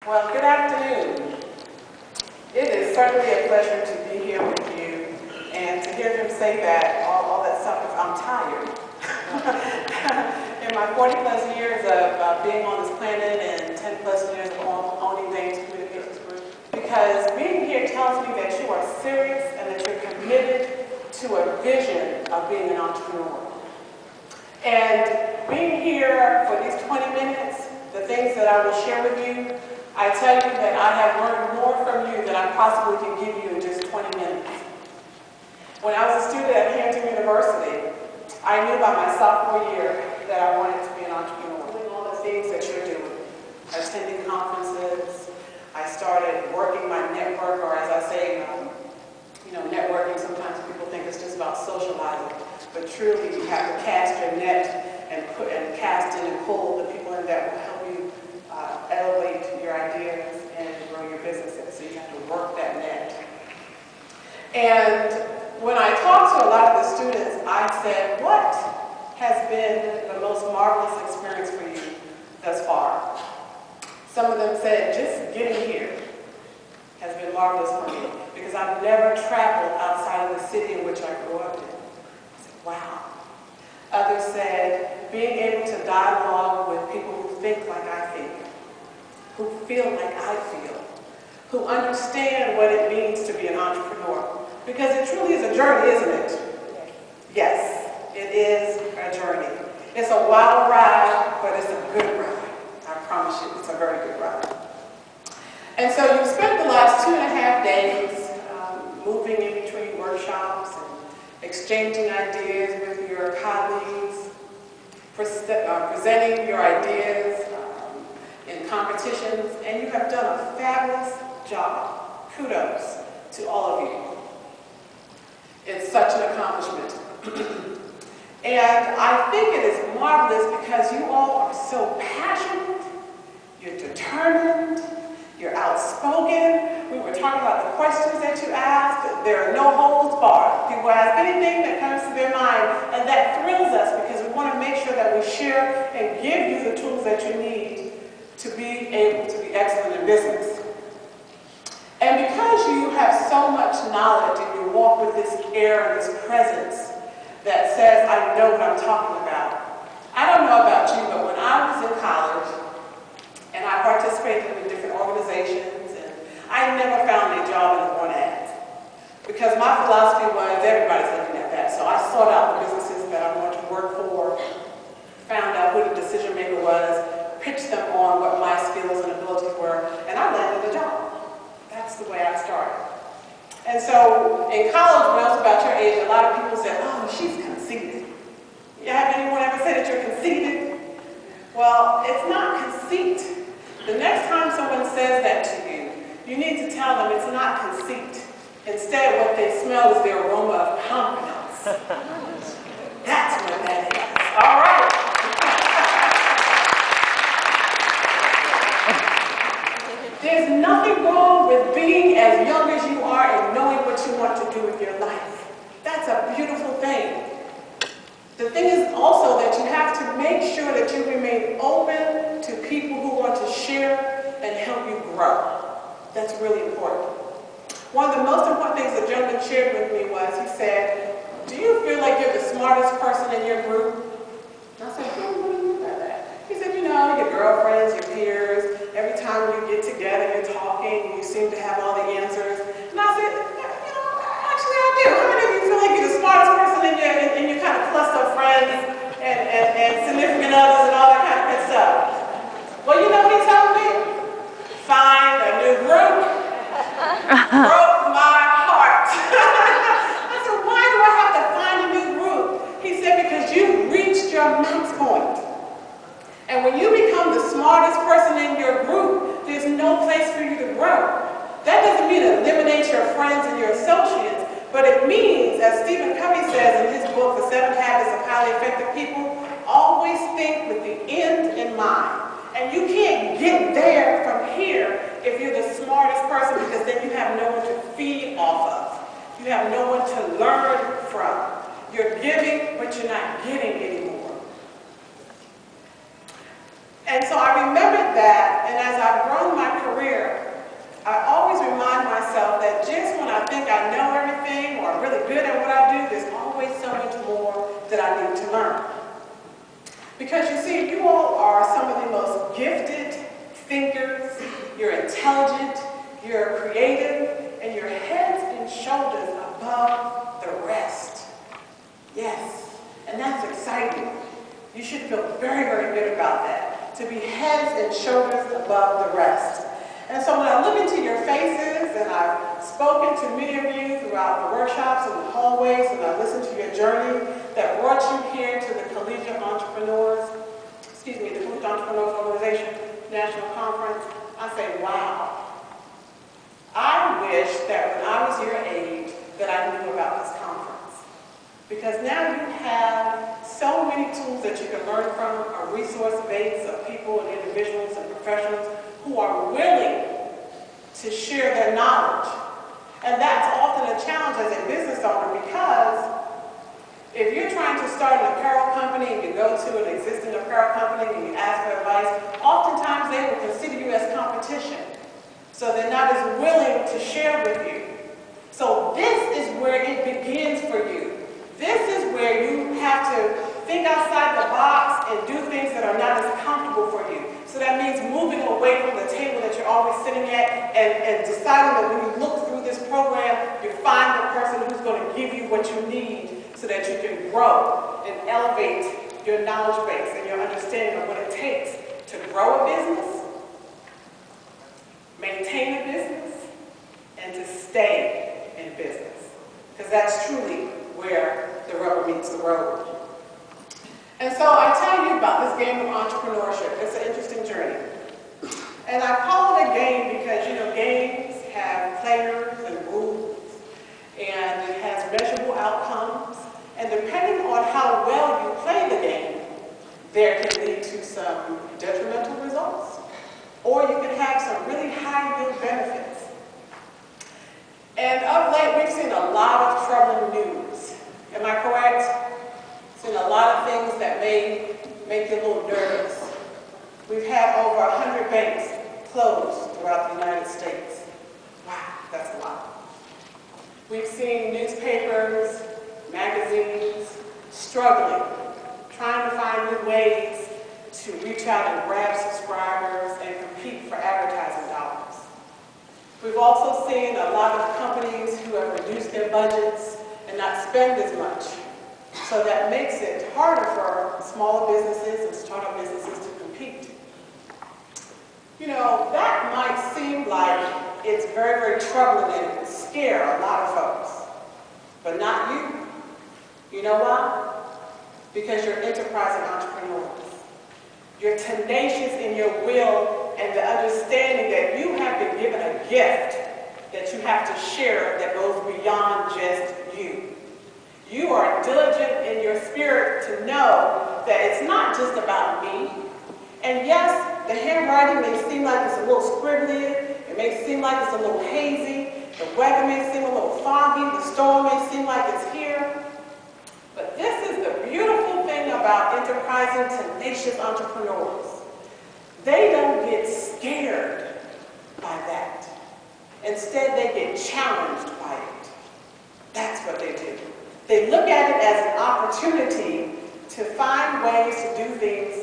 Well, good afternoon. It is certainly a pleasure to be here with you and to hear him say that, all that stuff, I'm tired. In my 40 plus years of being on this planet and 10 plus years of owning the Communications Group, because being here tells me that you are serious and that you're committed to a vision of being an entrepreneur. And being here for these 20 minutes, the things that I will share with you, I tell you that I have learned more from you than I possibly can give you in just 20 minutes. When I was a student at Hampton University, I knew by my sophomore year that I wanted to be an entrepreneur. Doing all the things that you're doing, attending conferences, I started working my network, or as I say, networking, sometimes people think it's just about socializing, but truly you have to cast your net and cast in and pull the people in that will help you elevate your ideas and grow your businesses. So you have to work that net. And when I talked to a lot of the students, I said, what has been the most marvelous experience for you thus far? Some of them said, just getting here has been marvelous for me because I've never traveled outside of the city in which I grew up in. I said, wow. Others said, being able to dialogue with people who think like I think, who feel like I feel, who understand what it means to be an entrepreneur. Because it truly is a journey, isn't it? Yes, it is a journey. It's a wild ride, but it's a good ride. I promise you, it's a very good ride. And so you've spent the last 2.5 days moving in between workshops and exchanging ideas with your colleagues, presenting your ideas in competitions, and you have done a fabulous job. Kudos to all of you. It's such an accomplishment. And I think it is marvelous because you all are so passionate, you're determined, you're outspoken. We were talking about the questions that you asked. There are no holds barred. People ask anything that comes to their mind, and that thrills us because we want to make sure that we share and give you the tools that you need to be able to be excellent in business. And because you have so much knowledge and you walk with this air and this presence that says, I know what I'm talking about. I don't know about you, but when I was in college and I participated in different organizations, and I never found a job in the one ads. Because my philosophy was everybody's looking at that. So I sought out the businesses that I wanted to work for, found out who the decision maker was, pitched them on what my skills and abilities were, and I landed a job. That's the way I started. And so in college, when I was about your age, a lot of people said, oh, she's conceited. You have anyone ever say that you're conceited? Well, it's not conceit. The next time someone says that to you, you need to tell them it's not conceit. Instead, what they smell is the aroma of confidence. That's what that is. All right. There's nothing wrong with being as young as you are and knowing what you want to do with your life. That's a beautiful thing. The thing is also that you have to make sure that you remain open to people who want to share and help you grow. That's really important. One of the most important things the gentleman shared with me was, he said, do you feel like you're the smartest person in your group? And I said, what do you mean by that? He said, your girlfriends, your peers, every time you get together, you're talking, you seem to have all the answers. And I said, actually I do. How many of you feel like you're the smartest person in your kind of cluster of friends and significant others and all that kind of good stuff? Well, you know what he told me? Find a new group. Broke my heart. I said, why do I have to find a new group? He said, because you've reached your max point. And when you become the smartest person in your group, there's no place for you to grow. That doesn't mean eliminate your friends and your associates, but it means, as Stephen Covey says in his book, The 7 Habits of Highly Effective People, always think with the end in mind. And you can't get there from here if you're the smartest person, because then you have no one to feed off of. You have no one to learn from. You're giving, but you're not getting anymore. And so I remembered that, and as I've grown my career, I always remind myself that just when I think I know everything or I'm really good at what I do, there's always so much more that I need to learn. Because you see, you all are some of the most gifted thinkers, you're intelligent, you're creative, and you're heads and shoulders above the rest. Yes, and that's exciting. You should feel very, very good about that, to be heads and shoulders above the rest. And so when I look into your faces, and I've spoken to many of you throughout the workshops and the hallways, and I've listened to your journey that brought you here to the Collegiate Entrepreneurs, the Collegiate Entrepreneurs Organization National Conference, I say, wow. I wish that when I was your age that I knew about this conference. Because now you have so many tools that you can learn from, a resource base of people and individuals and professionals who are willing to share their knowledge. And that's often a challenge as a business owner, because if you're trying to start an apparel company and you go to an existing apparel company and you ask for advice, oftentimes they will consider you as competition. So they're not as willing to share with you. So this is where it begins for you. This is where you have to think outside the box and do things that are not as comfortable for you. So that means moving away from the table that you're always sitting at and deciding that when you look through this program, you find the person who's going to give you what you need so that you can grow and elevate your knowledge base and your understanding of what it takes to grow a business, maintain a business, and to stay in business. Because that's truly where the rubber meets the road. And so I tell you about this game of entrepreneurship. It's an interesting journey. And I call it a game because, you know, games have players and rules, and it has measurable outcomes. And depending on how well you play the game, there can lead to some detrimental results, or you can have some really high yield benefits. And of late, we've seen a lot of troubling news. Am I correct? Seen a lot of things that may make you a little nervous. We've had over 100 banks closed throughout the United States. Wow, that's a lot. We've seen newspapers, magazines struggling, trying to find new ways to reach out and grab subscribers and compete for advertising dollars. We've also seen a lot of companies who have reduced their budgets and not spend as much. So that makes it harder for smaller businesses and startup businesses to compete. You know, that might seem like it's very, very troubling and it can scare a lot of folks. But not you. You know why? Because you're enterprising entrepreneurs. You're tenacious in your will and the understanding that you have been given a gift that you have to share that goes beyond just you. You are diligent in your spirit to know that it's not just about me. And yes, the handwriting may seem like it's a little scribbly, it may seem like it's a little hazy, the weather may seem a little foggy, the storm may seem like it's here. But this is the beautiful thing about enterprising, tenacious entrepreneurs. They don't get scared by that. Instead, they get challenged by it. That's what they do. They look at it as an opportunity to find ways to do things